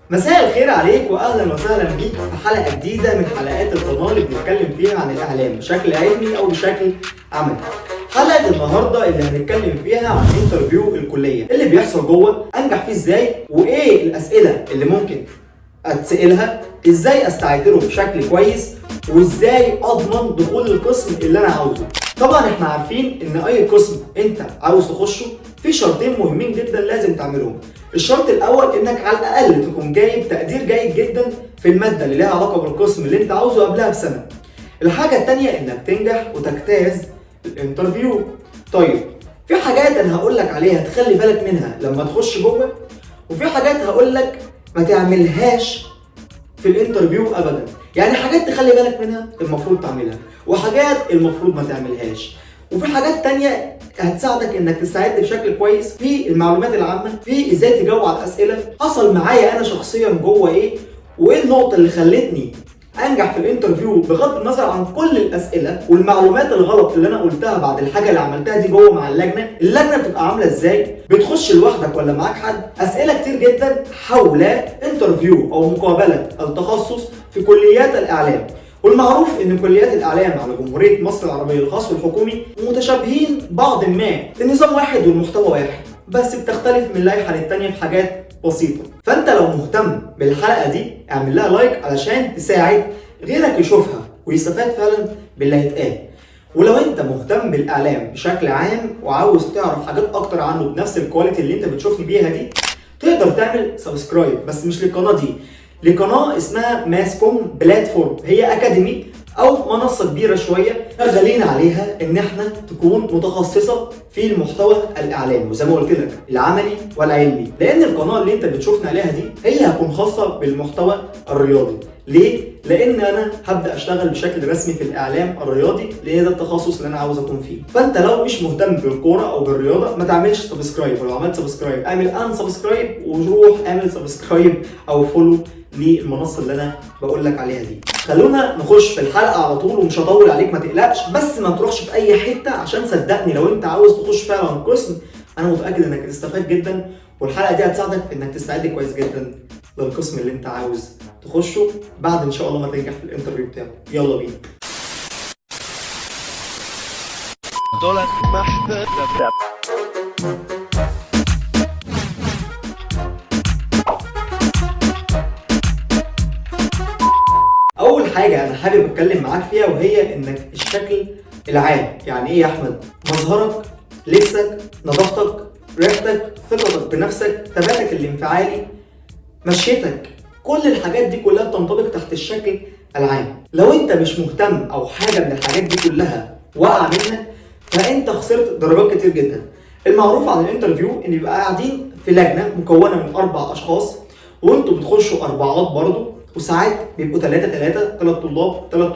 مساء الخير عليك واهلا وسهلا بيك في حلقه جديده من حلقات القناه اللي بنتكلم فيها عن الاعلام بشكل علمي او بشكل عملي. حلقه النهارده اللي هنتكلم فيها عن انترفيو الكليه اللي بيحصل جوه، انجح فيه ازاي، وايه الاسئله اللي ممكن اتسالها، ازاي استعد له بشكل كويس، وازاي اضمن دخول القسم اللي انا عاوزه. طبعا احنا عارفين ان اي قسم انت عاوز تخشه في شرطين مهمين جدا لازم تعملهم. الشرط الاول انك على الاقل تكون جايب تقدير جيد جدا في الماده اللي ليها علاقه بالقسم اللي انت عاوزه قبلها بسنه. الحاجه الثانيه انك تنجح وتجتاز الانترفيو. طيب، في حاجات انا هقول لك عليها تخلي بالك منها لما تخش جوه، وفي حاجات هقول لك ما تعملهاش في الانترفيو ابدا. يعني حاجات تخلي بالك منها المفروض تعملها، وحاجات المفروض ما تعملهاش، وفي حاجات تانية هتساعدك انك تستعد بشكل كويس في المعلومات العامة، في ازاي تجاوب على الاسئلة. حصل معايا انا شخصيا جوه ايه، وايه النقطة اللي خلتني انجح في الانترفيو بغض النظر عن كل الاسئله والمعلومات الغلط اللي انا قلتها بعد الحاجه اللي عملتها دي جوه مع اللجنه بتبقى عامله ازاي، بتخش لوحدك ولا معاك حد. اسئله كتير جدا حول انترفيو او مقابله التخصص في كليات الاعلام. والمعروف ان كليات الاعلام على جمهوريه مصر العربيه الخاص والحكومي متشابهين بعض ما، النظام واحد والمحتوى واحد، بس بتختلف من لائحه للتانيه في حاجات بسيطه. فانت لو مهتم بالحلقه دي اعمل لها لايك علشان تساعد غيرك يشوفها ويستفاد فعلا باللي هيتقال. ولو انت مهتم بالاعلام بشكل عام وعاوز تعرف حاجات اكتر عنه بنفس الكواليتي اللي انت بتشوفني بيها دي، تقدر تعمل سبسكرايب، بس مش للقناه دي، لقناه اسمها ماسكوم بلاتفورم. هي اكاديمي او منصه كبيره شويه شغالين عليها ان احنا تكون متخصصه في المحتوى الاعلامي، وزي ما قلت لك العملي والعلمي. لان القناه اللي انت بتشوفنا عليها دي هي هتكون خاصه بالمحتوى الرياضي. ليه؟ لان انا هبدا اشتغل بشكل رسمي في الاعلام الرياضي، لان ده التخصص اللي انا عاوز اكون فيه. فانت لو مش مهتم بالكوره او بالرياضه ما تعملش سبسكرايب، ولو عملت سبسكرايب اعمل ان سبسكرايب وروح اعمل سبسكرايب او فولو للمنصه اللي انا بقول لك عليها دي. خلونا نخش في الحلقه على طول، ومش هطول عليك ما تقلقش، بس ما تروحش في اي حته، عشان صدقني لو انت عاوز تخش فعلا القسم انا متاكد انك هتستفاد جدا، والحلقه دي هتساعدك في انك تستعد كويس جدا للقسم اللي انت عاوز تخشه بعد ان شاء الله ما تنجح في الانترفيو بتاعه. يلا بينا. اول حاجه انا حابب اتكلم معاك فيها وهي انك الشكل العام. يعني ايه يا احمد؟ مظهرك، لبسك، نظافتك، ريحتك، ثقتك بنفسك، ثباتك الانفعالي، مشيتك، كل الحاجات دي كلها بتنطبق تحت الشكل العام. لو انت مش مهتم او حاجه من الحاجات دي كلها واقعه منك فانت خسرت درجات كتير جدا. المعروف عن الانترفيو ان بيبقى قاعدين في لجنه مكونه من 4 اشخاص، وانتوا بتخشوا اربعات برضو، وساعات بيبقوا 3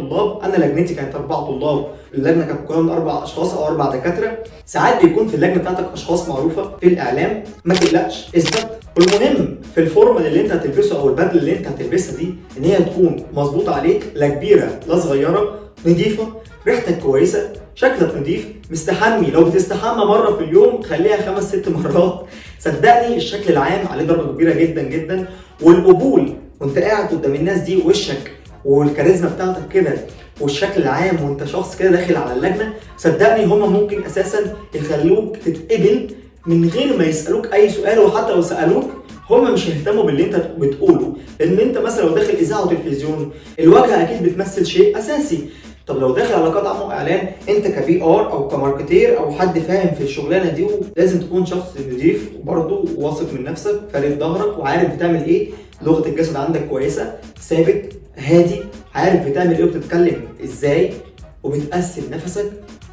طلاب. انا لجنتي كانت 4 طلاب، اللجنه كانت مكونه من 4 اشخاص او 4 دكاتره. ساعات بيكون في اللجنه بتاعتك اشخاص معروفه في الاعلام، ما تقلقش، اثبت. والمهم في الفورمال اللي انت هتلبسه او البدله اللي انت هتلبسها دي ان هي تكون مظبوطه عليك، لا كبيره لا صغيره، نظيفه، ريحتك كويسه، شكلك نظيف، مستحمي. لو بتستحمى مره في اليوم خليها 5-6 مرات. صدقني الشكل العام عليه درجه كبيره جدا جدا. والقبول وانت قاعد قدام الناس دي، وشك والكاريزما بتاعتك كده والشكل العام وانت شخص كده داخل على اللجنه، صدقني هم ممكن اساسا يخلوك تتقبل من غير ما يسالوك اي سؤال. وحتى لو سالوك هم مش هيهتموا باللي انت بتقوله، لان انت مثلا لو داخل اذاعه وتلفزيون الواجهه اكيد بتمثل شيء اساسي. طب لو داخل علاقات عامه واعلان، انت كبي ار او كماركتير او حد فاهم في الشغلانه دي، لازم تكون شخص نضيف وبرضه واثق من نفسك، فارد ظهرك وعارف بتعمل ايه، لغه الجسد عندك كويسه، ثابت، هادي، عارف بتعمل ايه وبتتكلم ازاي، وبتقسم نفسك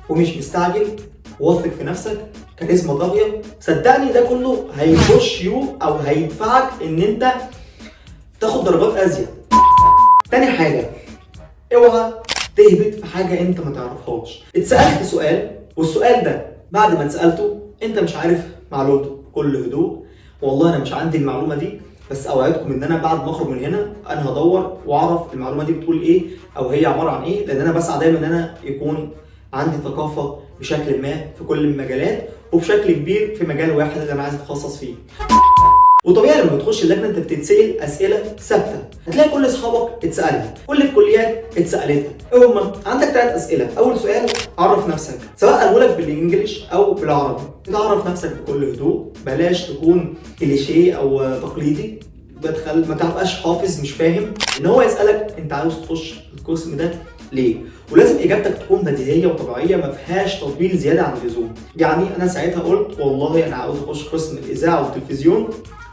ومش مستعجل، واثق في نفسك، كاريزما طاغيه. صدقني ده كله هيخش او هيدفعك ان انت تاخد درجات ازيد. تاني حاجه، اوعى تهبط في حاجه انت ما تعرفهاش. اتسالت سؤال والسؤال ده بعد ما اتسالته انت مش عارف معلومته، بكل هدوء والله انا مش عندي المعلومه دي، بس اوعدكم ان انا بعد ما اخرج من هنا انا هدور واعرف المعلومه دي بتقول ايه او هي عباره عن ايه، لان انا بسعى دايما ان انا يكون عندي ثقافه بشكل ما في كل المجالات، وبشكل كبير في مجال واحد اللي انا عايز اتخصص فيه. وطبيعي لما تخش اللجنه انت بتتسال اسئله ثابته، هتلاقي كل اصحابك اتسالها، كل الكليات اتسالتها. ايه هما؟ عندك 3 اسئله. اول سؤال عرف نفسك، سواء قالوا لك بالانجلش او بالعربي. تعرف نفسك بكل هدوء، بلاش تكون كليشيه او تقليدي، ما تبقاش حافظ مش فاهم. ان هو يسالك انت عاوز تخش القسم ده ليه؟ ولازم اجابتك تكون بديهيه وطبيعيه، ما فيهاش تطبيل زياده عن اللزوم. يعني انا ساعتها قلت والله انا عاوز اخش قسم الاذاعه والتلفزيون.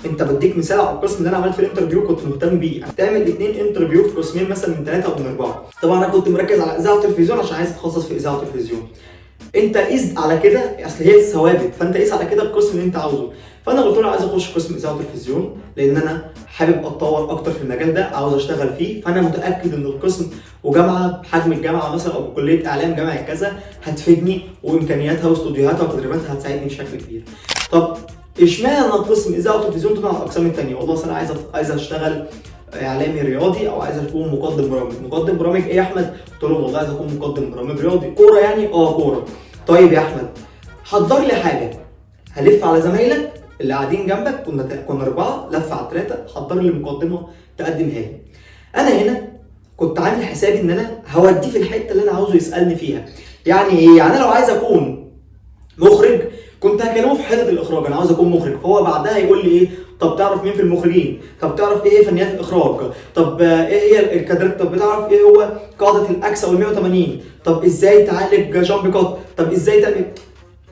انت بديك مثال على القسم اللي انا عملت في الانترفيو كنت مهتم بيه، تعمل 2 انترفيو في قسمين مثلا من 3 او من 4. طبعا انا كنت مركز على اذاعه وتلفزيون عشان عايز اتخصص في اذاعه وتلفزيون. انت قيس على كده، اصل هي ثوابت، فانت قيس على كده القسم اللي انت عاوزه. فانا قلت له عايز اخش قسم اذاعه وتلفزيون لان انا حابب اتطور اكتر في المجال ده، عاوز اشتغل فيه. فانا متاكد ان القسم وجامعه بحجم الجامعه مثلا او بكليه اعلام جامعه كذا هتفيدني، وامكانياتها واستوديوهاتها وتدريباتها هتساعدني بشكل كبير. طب اشمعنى قسم اذاعه وتلفزيون دون الاقسام الثانيه؟ والله انا عايز اشتغل اعلامي رياضي او عايز اكون مقدم برامج. مقدم برامج ايه يا احمد؟ قلت له والله عايز اكون مقدم برامج رياضي. كوره يعني؟ كوره. طيب يا احمد حضر لي حاجه، هلف على زمايلك اللي قاعدين جنبك، كنا 4 لف على 3، حضر لي مقدمه تقدمها لي. انا هنا كنت عامل حسابي ان انا هوديه في الحته اللي انا عاوزه يسالني فيها. يعني ايه؟ يعني انا لو عايز اكون مخرج كنت هكلمه في حته الاخراج، انا عاوز اكون مخرج، فهو بعدها يقول لي ايه؟ طب تعرف مين في المخرجين؟ طب تعرف ايه فنيات الاخراج؟ طب ايه هي الكادرات؟ طب بتعرف ايه هو قاعده الاكس او ال 180؟ طب ازاي تعالج جامب كات؟ طب ازاي تعمل؟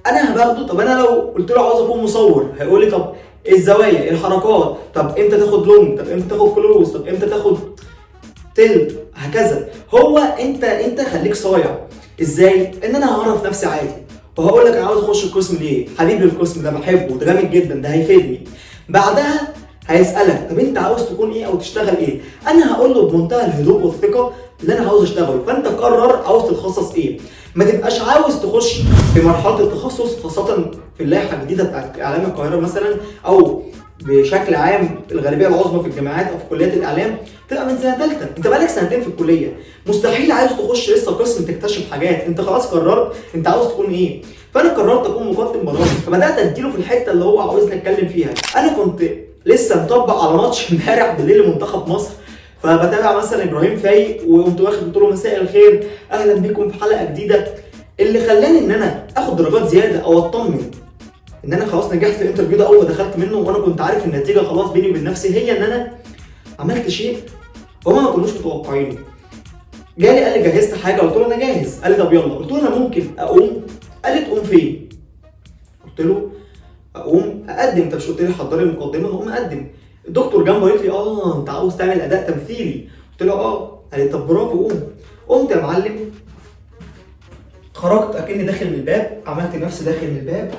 انا هباخده. طب انا لو قلت له عاوز اكون مصور هيقول لي طب الزوايا، الحركات، طب امتى تاخد لونج، طب امتى تاخد كلوز، طب امتى تاخد تلت، هكذا. هو انت خليك صايع. ازاي؟ ان انا هعرف نفسي عادي وهقول لك انا عاوز اخش القسم ليه؟ حبيبي القسم ده بحبه، ده جامد جدا، ده هيفيدني. بعدها هيسالك طب انت عاوز تكون ايه او تشتغل ايه؟ انا هقول له بمنتهى الهدوء والثقه اللي انا عاوز اشتغله، فانت قرر عاوز تتخصص ايه. ما تبقاش عاوز تخش في مرحله التخصص، خاصه في اللائحه الجديده بتاعت اعلام القاهره مثلا، او بشكل عام الغالبيه العظمى في الجامعات او في كليات الاعلام تبقى من سنه ثالثه. انت بقالك 2 سنين في الكليه، مستحيل عايز تخش لسه قسم تكتشف حاجات. انت خلاص قررت انت عاوز تكون ايه. فانا قررت اكون مقدم برامج، فبدات اديله في الحته اللي هو عاوزني اتكلم فيها. انا كنت لسه مطبق على ماتش امبارح بالليل لمنتخب مصر، فبتابع مثلا ابراهيم فايق وقمت واخد قلت له مساء الخير اهلا بكم في حلقه جديده. اللي خلاني ان انا اخد درجات زياده او اطمن ان انا خلاص نجحت في الانترفيو ده اول ما دخلت منه، وانا كنت عارف النتيجه خلاص بيني وبين نفسي، هي ان انا عملت شيء هما ما كانوش متوقعينه. جالي قال لي جهزت حاجه؟ قلت له انا جاهز. قال لي طب يلا. قلت له انا ممكن اقوم؟ قال لي تقوم فين؟ قلت له اقوم اقدم. طب مش قلت لي حضر لي مقدمه؟ هقوم اقدم. الدكتور جنبه قالت لي انت عاوز تعمل اداء تمثيلي؟ قلت له قال لي طب برافو قوم. قمت يا معلم، خرجت اكني داخل من الباب، عملت نفسي داخل من الباب.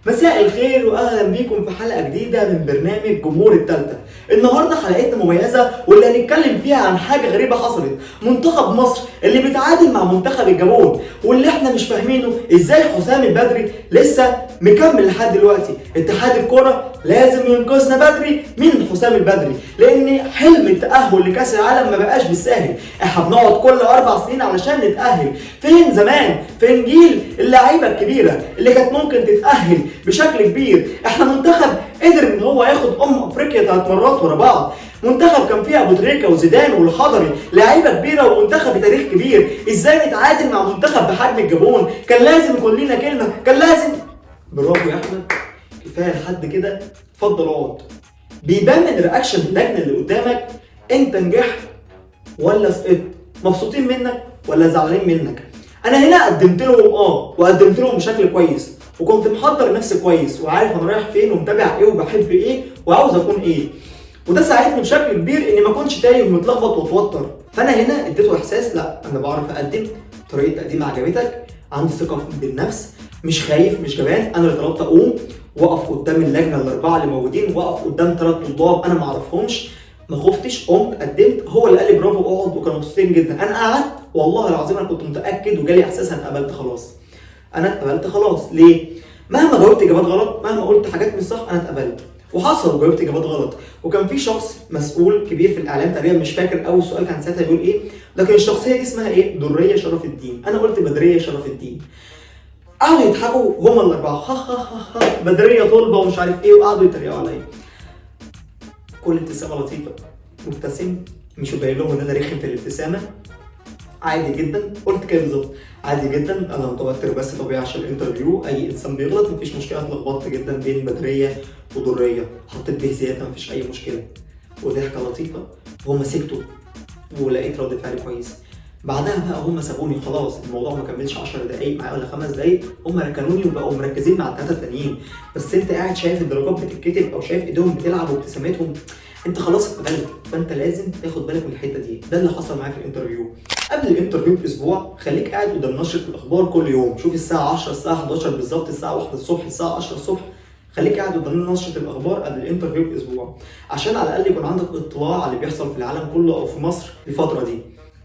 مساء الخير واهلا بيكم في حلقه جديده من برنامج جمهور التالتة. النهارده حلقتنا مميزه واللي هنتكلم فيها عن حاجه غريبه حصلت. منتخب مصر اللي بيتعادل مع منتخب الجابون، واللي احنا مش فاهمينه ازاي حسام البدري لسه مكمل لحد دلوقتي. اتحاد الكوره لازم ينقذنا بدري من حسام البدري، لان حلم التاهل لكاس العالم ما بقاش بالساهل. احنا بنقعد كل 4 سنين علشان نتاهل. فين زمان؟ فين جيل اللعيبه الكبيره اللي كانت ممكن تتاهل بشكل كبير؟ احنا منتخب قدر ان هو ياخد افريقيا 3 مرات ورا بعض. منتخب كان فيه ابو تريكه وزيدان والحضري، لعيبه كبيره ومنتخب بتاريخ كبير. ازاي نتعادل مع منتخب بحجم الجابون؟ كان لازم يكون لينا كلمه، كان لازم. برافو يا احمد، كفايه لحد كده، اتفضل اقعد. بيبان من رياكشن اللجنه اللي قدامك انت نجحت ولا سقطت، مبسوطين منك ولا زعلانين منك. انا هنا قدمت لهم وقدمت لهم بشكل كويس، وكنت محضر نفسي كويس وعارف انا رايح فين ومتابع ايه وبحب ايه وعاوز اكون ايه، وده ساعدني بشكل كبير اني ما اكونش تايه ومتلخبط واتوتر. فانا هنا اديته احساس لا انا بعرف اقدم، طريقه تقديمي عجبتك، عندي ثقه بالنفس، مش خايف مش جبان. انا اللي طلبت اقوم واقف قدام اللجنه ال4 اللي موجودين، واقف قدام 3 طلاب انا ما اعرفهمش، ما خفتش، قمت قدمت. هو اللي قال لي برافو اقعد، وكانوا مبسوطين جدا. انا قعدت والله العظيم انا كنت متاكد وجالي احساس انا اتقبلت خلاص. انا اتقبلت خلاص. ليه؟ مهما جاوبت اجابات غلط، مهما قلت حاجات مش صح، انا اتقبلت. وحصل وجاوبت اجابات غلط، وكان في شخص مسؤول كبير في الاعلام تقريبا، مش فاكر اول سؤال كان ساعتها بيقول ايه، لكن الشخصيه دي اسمها ايه؟ دريه شرف الدين. انا قلت بدريه شرف الدين. قعدوا يضحكوا هما ال4 بدريه طلبه ومش عارف ايه، وقعدوا يتريقوا عليا. كل ابتسامه لطيفه، مبتسم، مش مبين لهم ان انا رخم في الابتسامه، عادي جدا. قلت كده بالظبط، عادي جدا، انا متوتر بس طبيعي عشان الانترفيو، اي انسان بيغلط، مفيش مشكله. اتلخبطت جدا بين بدريه ودريه، حطيت به زياده، مفيش اي مشكله، وضحكه لطيفه، وهم سكتوا ولقيت رد فعل كويس. بعدها بقى هم سابوني خلاص، الموضوع ما كملش 10 دقايق معايا ولا 5 دقايق، هم ركنوني وبقوا مركزين مع الثلاثه التانيين. بس انت قاعد شايف الدرجات بتتكتب او شايف ايديهم بتلعب وابتسامتهم، انت خلاص اتقبلت، فانت لازم تاخد بالك من الحته دي. ده اللي حصل معايا في الانترفيو. قبل الانترفيو باسبوع خليك قاعد قدام نشره الاخبار كل يوم، شوف الساعه 10 الساعه 11 بالظبط، الساعه 1 الصبح الساعه 10 الصبح، خليك قاعد قدام نشره الاخبار قبل الانترفيو باسبوع، عشان على الاقل يكون عندك اطلاع على اللي بيحصل في العالم كله او في مصر الفتره دي،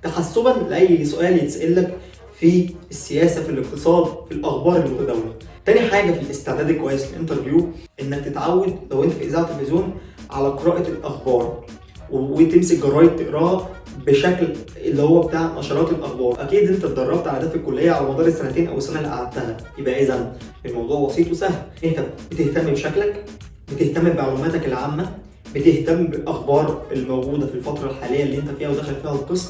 تحسبا لاي سؤال يتسال لك في السياسه، في الاقتصاد، في الاخبار المتداوله. تاني حاجه في الاستعداد الكويس للانترفيو، انك تتعود لو انت في اذاعه تلفزيون على قراءه الاخبار، وتمسك جرايد تقراها بشكل اللي هو بتاع نشرات الاخبار. اكيد انت اتدربت على ده في الكليه على مدار السنتين او السنه اللي قعدتها، يبقى اذا الموضوع بسيط وسهل. انت بتهتم بشكلك، بتهتم بمعلوماتك العامه، بتهتم بالاخبار الموجوده في الفتره الحاليه اللي انت فيها وداخل فيها القسم،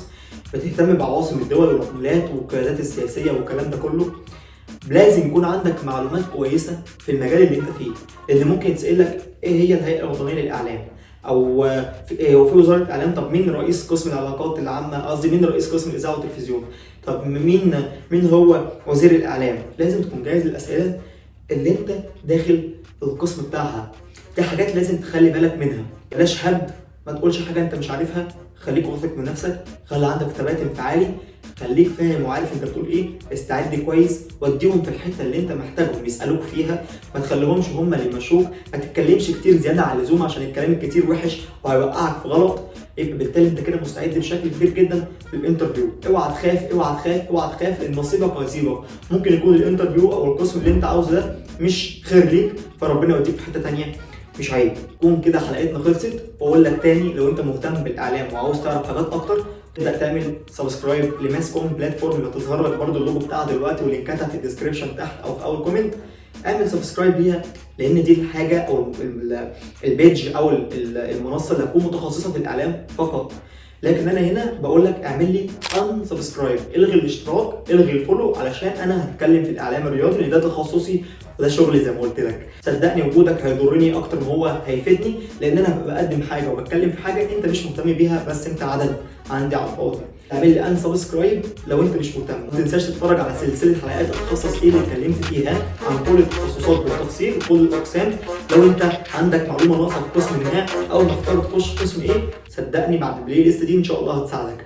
بتهتم بعواصم الدول والعملات والقيادات السياسيه والكلام ده كله. لازم يكون عندك معلومات كويسه في المجال اللي انت فيه، اللي ممكن يتسال لك ايه هي الهيئه الوطنيه للاعلام، او في وزاره الاعلام، طب مين رئيس قسم العلاقات العامه، قصدي مين رئيس قسم الاذاعه والتلفزيون، طب مين هو وزير الاعلام. لازم تكون جاهز للاسئله اللي انت داخل القسم بتاعها. دي حاجات لازم تخلي بالك منها، بلاش هبد، ما تقولش حاجه انت مش عارفها، خليك واثق من نفسك، خلي عندك ثبات انفعالي، خليك فاهم وعارف انت بتقول ايه، استعد كويس، وديهم في الحته اللي انت محتاجهم يسالوك فيها، ما تخليهمش هم اللي يمشوك، ما تتكلمش كتير زياده عن اللزوم عشان الكلام الكتير وحش وهيوقعك في غلط. يبقى بالتالي انت كده مستعد بشكل كبير جدا للانترفيو. اوعى تخاف اوعى تخاف اوعى تخاف، لان نصيبك هيصيبك، ممكن يكون الانترفيو او القسم اللي انت عاوزه ده مش خير ليك، فربنا يوديك في حته ثانيه. مش عيب. تكون كده حلقتنا خلصت، واقول لك تاني لو انت مهتم بالاعلام وعاوز تعرف حاجات اكتر، تبدا تعمل سبسكرايب لماس كوم بلاتفورم اللي هتظهر لك برده اللوجو بتاعها دلوقتي ولينكاتها في الديسكربشن تحت او في اول كومنت. اعمل سبسكرايب ليها، لان دي الحاجه او البيج او المنصه اللي هتكون متخصصه في الاعلام فقط. لكن انا هنا بقول لك اعمل لي ان سبسكرايب، الغي الاشتراك، الغي الفولو، علشان انا هتكلم في الاعلام الرياضي لان ده تخصصي وده شغلي زي ما قلت لك. صدقني وجودك هيضرني اكتر ما هو هيفيدني، لان انا بقدم حاجه وبتكلم في حاجه انت مش مهتم بيها، بس انت عدد عندي على الفاضي. اعمل لي ان سبسكرايب لو انت مش مهتم. ما تنساش تتفرج على سلسله حلقات اتخصص ايه اللي اتكلمت فيها عن كل التخصصات بالتفصيل وكل الاقسام. لو انت عندك معلومه ناقصه في قسم ما او محتار تخش قسم ايه، صدقني بعد البلاي ليست دي ان شاء الله هتساعدك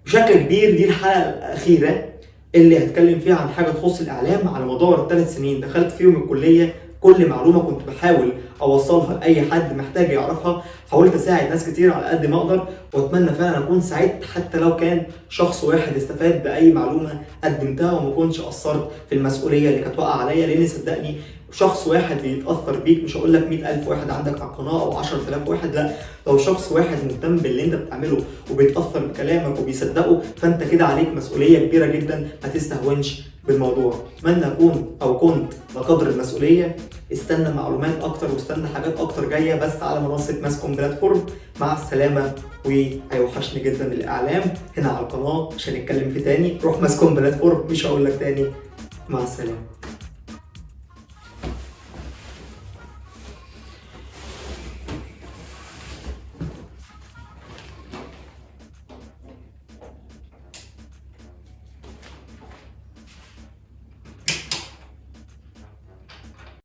بشكل كبير. دي الحلقه الاخيره اللي هتكلم فيها عن حاجه تخص الاعلام. على مدار ال3 سنين دخلت فيهم الكليه، كل معلومه كنت بحاول اوصلها لاي حد محتاج يعرفها، حاولت اساعد ناس كتير على قد ما اقدر، واتمنى فعلا اكون ساعدت حتى لو كان شخص واحد استفاد باي معلومه قدمتها، وما كنتش قصرت في المسؤوليه اللي كانت واقعه عليا. لان صدقني شخص واحد بيتاثر بيك، مش هقول لك 100,000 واحد عندك على القناه او 10,000 واحد، لا، لو شخص واحد مهتم باللي انت بتعمله وبيتاثر بكلامك وبيصدقه، فانت كده عليك مسؤوليه كبيره جدا، ما تستهونش بالموضوع. اتمنى اكون او كنت بقدر المسؤوليه. استنى معلومات اكتر واستنى حاجات اكتر جايه بس على منصه ماس كوم بلاتفورم. مع السلامه، وهيوحشني جدا الاعلام هنا على القناه عشان نتكلم في تاني. روح ماس كوم بلاتفورم، مش هقول لك تاني. مع السلامه.